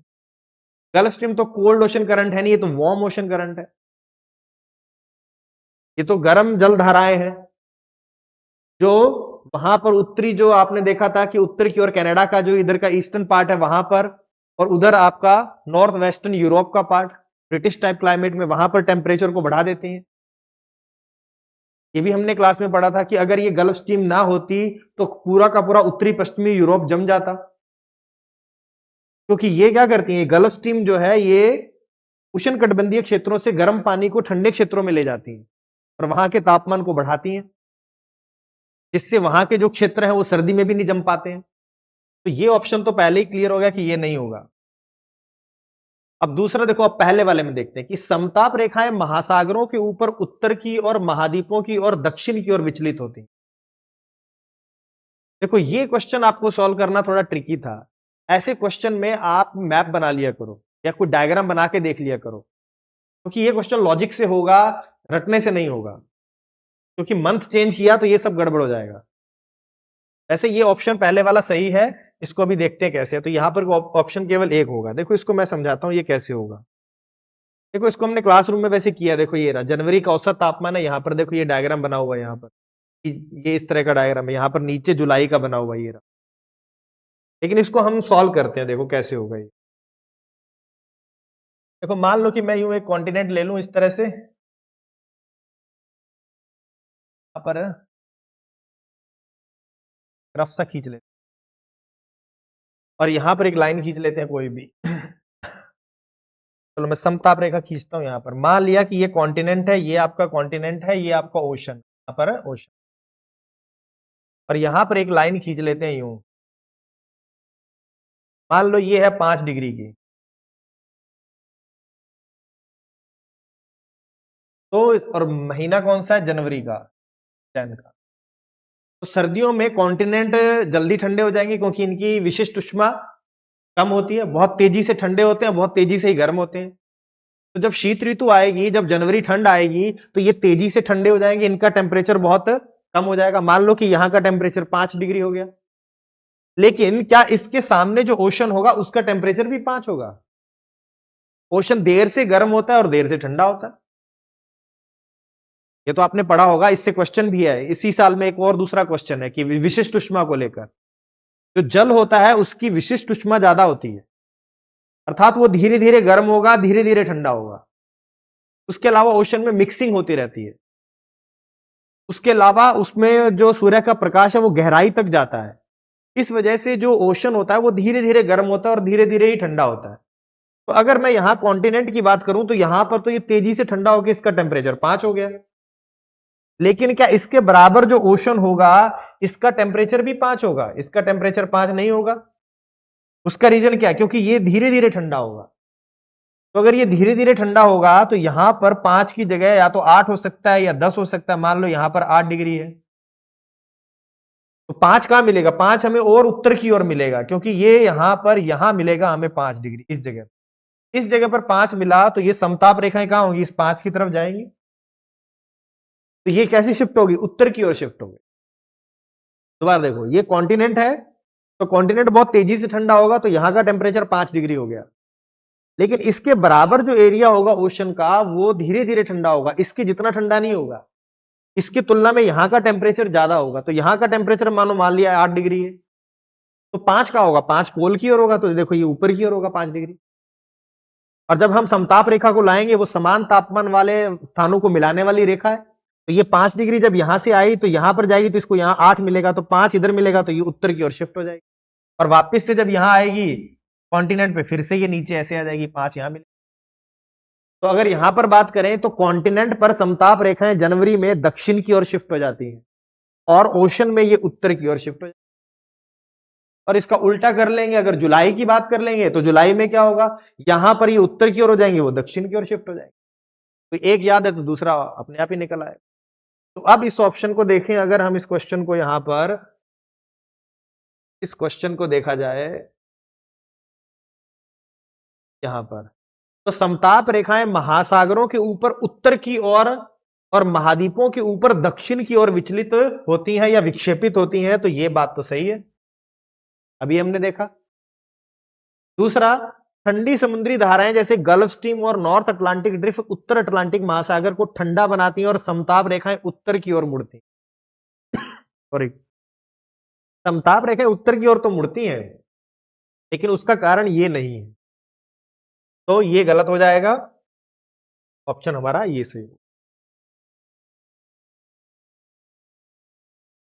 गल्फ स्ट्रीम तो कोल्ड ओशन करंट है नहीं, ये तो वार्म ओशन करंट है, ये तो गर्म जल धाराएं हैं। जो वहां पर उत्तरी, जो आपने देखा था कि उत्तर की ओर कनाडा का जो इधर का ईस्टर्न पार्ट है वहां पर, और उधर आपका नॉर्थ वेस्टर्न यूरोप का पार्ट, ब्रिटिश टाइप क्लाइमेट में वहां पर टेम्परेचर को बढ़ा देते हैं। ये भी हमने क्लास में पढ़ा था कि अगर ये गल्फ स्ट्रीम ना होती तो पूरा का पूरा उत्तरी पश्चिमी यूरोप जम जाता, क्योंकि ये क्या करती है, गल्फ स्ट्रीम जो है ये उष्णकटिबंधीय क्षेत्रों से गर्म पानी को ठंडे क्षेत्रों में ले जाती है और वहां के तापमान को बढ़ाती है, जिससे वहां के जो क्षेत्र हैं वो सर्दी में भी नहीं जम पाते हैं। तो ये ऑप्शन तो पहले ही क्लियर हो गया कि ये नहीं होगा। अब दूसरा देखो, अब पहले वाले में देखते हैं कि समताप रेखाएं महासागरों के ऊपर उत्तर की और महाद्वीपों की और दक्षिण की ओर विचलित होती। देखो ये क्वेश्चन आपको सॉल्व करना थोड़ा ट्रिकी था। ऐसे क्वेश्चन में आप मैप बना लिया करो या कोई डायग्राम बना के देख लिया करो, क्योंकि ये क्वेश्चन लॉजिक से होगा, रटने से नहीं होगा। क्योंकि मंथ चेंज किया तो ये सब गड़बड़ हो जाएगा। ऐसे ये ऑप्शन पहले वाला सही है, इसको अभी देखते हैं कैसे है। तो यहां पर ऑप्शन केवल एक होगा। देखो इसको मैं समझाता हूं ये कैसे होगा। देखो इसको हमने क्लासरूम में वैसे किया। देखो ये रहा जनवरी का औसत तापमान है, यहां पर देखो ये डायग्राम बना हुआ है, यहां पर ये इस तरह का डायग्राम है, यहां पर नीचे जुलाई का बना हुआ है ये रहा। लेकिन इसको हम सॉल्व करते हैं, देखो कैसे होगा ये। देखो मान लो कि मैं यूं एक कॉन्टिनेंट ले लूं इस तरह से, यहां पर रफ सा खींच लेते और यहां पर एक लाइन खींच लेते हैं कोई भी। चलो मैं समताप रेखा खींचता हूं यहां पर। मान लिया कि ये कॉन्टिनेंट है, ये आपका कॉन्टिनेंट है, ये आपका ओशन, यहां पर ओशन, और यहां पर एक लाइन खींच लेते हैं यूं। मान लो ये है 5 डिग्री की। तो और महीना कौन सा है, जनवरी का, जैन का। तो सर्दियों में कॉन्टिनेंट जल्दी ठंडे हो जाएंगे क्योंकि इनकी विशिष्ट उष्मा कम होती है, बहुत तेजी से ठंडे होते हैं, बहुत तेजी से ही गर्म होते हैं। तो जब शीत ऋतु आएगी, जब जनवरी ठंड आएगी, तो ये तेजी से ठंडे हो जाएंगे, इनका टेम्परेचर बहुत कम हो जाएगा। मान लो कि यहां का टेम्परेचर 5 डिग्री हो गया, लेकिन क्या इसके सामने जो ओशन होगा उसका टेम्परेचर भी 5 होगा? ओशन देर से गर्म होता है और देर से ठंडा होता है। ये तो आपने पढ़ा होगा, इससे क्वेश्चन भी है इसी साल में। एक और दूसरा क्वेश्चन है कि विशिष्ट उष्मा को लेकर, जो जल होता है उसकी विशिष्ट उष्मा ज्यादा होती है, अर्थात वो धीरे धीरे गर्म होगा, धीरे धीरे ठंडा होगा। उसके अलावा ओशन में मिक्सिंग होती रहती है। उसके अलावा उसमें जो सूर्य का प्रकाश है वो गहराई तक जाता है। इस वजह से जो ओशन होता है वो धीरे धीरे गर्म होता है और धीरे धीरे ही ठंडा होता है। तो अगर मैं यहां कॉन्टिनेंट की बात करूं तो यहां पर तो ये तेजी से ठंडा होकर इसका टेम्परेचर 5 हो गया, लेकिन क्या इसके बराबर जो ओशन होगा इसका टेम्परेचर भी 5 होगा? इसका टेम्परेचर 5 नहीं होगा। उसका रीजन क्या है? क्योंकि ये धीरे धीरे ठंडा होगा। तो अगर ये धीरे धीरे ठंडा होगा तो यहां पर 5 की जगह या तो 8 हो सकता है या 10 हो सकता है। मान लो यहां पर 8 डिग्री है, तो 5 कहां मिलेगा? 5 हमें और उत्तर की ओर मिलेगा, क्योंकि ये यहां पर यहां मिलेगा हमें 5 डिग्री। इस जगह पर 5 मिला तो ये समताप रेखाएं कहां होंगी? इस 5 की तरफ जाएंगी। तो ये कैसे शिफ्ट होगी? उत्तर की ओर शिफ्ट होगी। दोबारा देखो, ये कॉन्टिनेंट है तो कॉन्टिनेंट बहुत तेजी से ठंडा होगा, तो यहां का टेम्परेचर 5 डिग्री हो गया। लेकिन इसके बराबर जो एरिया होगा ओशन का वो धीरे धीरे ठंडा होगा, इसके जितना ठंडा नहीं होगा। इसकी तुलना में यहां का टेम्परेचर ज्यादा होगा। तो यहां का टेम्परेचर मान लिया 8 डिग्री है, तो 5 का होगा? 5 पोल की ओर होगा, तो देखो ये ऊपर की ओर होगा 5 डिग्री। और जब हम समताप रेखा को लाएंगे, वो समान तापमान वाले स्थानों को मिलाने वाली रेखा है, तो ये 5 डिग्री जब यहां से आई तो यहां पर जाएगी, तो इसको यहां 8 मिलेगा, तो 5 इधर मिलेगा, तो ये उत्तर की ओर शिफ्ट हो जाएगी। और वापस से जब यहां आएगी कॉन्टिनेंट पे, फिर से ये नीचे ऐसे आ जाएगी, 5 यहां मिलेगी। तो अगर यहां पर बात करें तो कॉन्टिनेंट पर समताप रेखाएं जनवरी में दक्षिण की ओर शिफ्ट हो जाती हैं और ओशन में ये उत्तर की ओर शिफ्ट हो जाती है। और इसका उल्टा कर लेंगे, अगर जुलाई की बात कर लेंगे तो जुलाई में क्या होगा? यहां पर ये उत्तर की ओर हो जाएंगे, वो दक्षिण की ओर शिफ्ट हो जाएंगे। तो एक याद है तो दूसरा अपने आप ही निकल आएगा। तो अब इस ऑप्शन को देखें, अगर हम इस क्वेश्चन को यहां पर इस क्वेश्चन को देखा जाए यहां पर, तो समताप रेखाएं महासागरों के ऊपर उत्तर की ओर और महाद्वीपों के ऊपर दक्षिण की ओर विचलित होती हैं या विक्षेपित होती हैं, तो यह बात तो सही है, अभी हमने देखा। दूसरा, ठंडी समुद्री धाराएं जैसे गल्फ स्ट्रीम और नॉर्थ अटलांटिक ड्रिफ्ट उत्तर अटलांटिक महासागर को ठंडा बनाती हैं और समताप रेखाएं उत्तर की ओर मुड़ती हैं। सॉरी, समताप रेखाएं उत्तर की ओर तो मुड़ती हैं, लेकिन उसका कारण ये नहीं है, तो ये गलत हो जाएगा। ऑप्शन हमारा ये सही है।